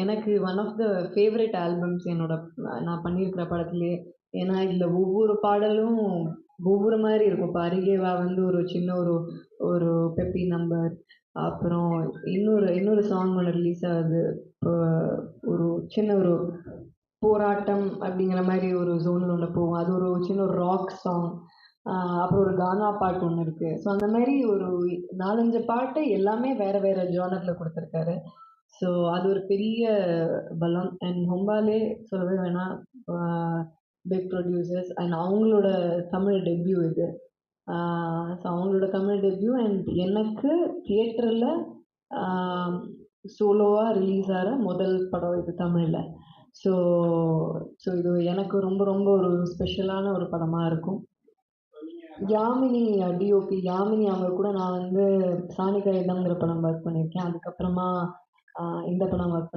எனக்கு one of the favourite albums நான் பண்ணியிருக்கிற படத்திலேயே. ஏன்னா, இதுல ஒவ்வொரு பாடலும் ஒவ்வொரு மாரி இருக்கும். இப்ப "அருகே வா" வந்து ஒரு சின்ன ஒரு ஒரு பெப்பி நம்பர். அப்புறம் இன்னொரு இன்னொரு சாங் ஒண்ணு ரிலீஸ் ஆகுது. இப்போ ஒரு சின்ன ஒரு போராட்டம் அப்படிங்கிற மாரி ஒரு ஜோன்ல ஒண்ணு போகும். அது ஒரு சின்ன ஒரு ராக் சாங். அ அப்புறம் ஒரு கானா பாட்டு ஒண்ணு இருக்கு. ஸோ அந்த மாரி ஒரு 4, 5 பாட்டு எல்லாமே வேற வேற ஜானர்ல குடுத்திருக்காரு. ஸோ அது ஒரு பெரிய பலம். அண்ட் ஹும்பாலே சொல்லவே வேணாம். அ பிக் ப்ரொடியூசர்ஸ் அண்ட் அவங்களோட தமிழ் டெப்யூ இது. ஆ ஸோ அவங்களோட தமிழ் டெப்யூ அண்ட் எனக்கு தியேட்டர்ல ஆ சோலோவா ரிலீஸ் ஆற முதல் படம் இது தமிழ்ல. ஸோ ஸோ இது எனக்கு ரொம்ப ரொம்ப ஒரு ஸ்பெஷலான ஒரு படமா இருக்கும். யாமினி டிஓபி யாமினி அவங்க கூட நான் வந்து சாணிக்காகிதம்ங்கிற படம் ஒர்க் பண்ணியிருக்கேன். அதுக்கப்புறமா இந்த படம் ஒர்க்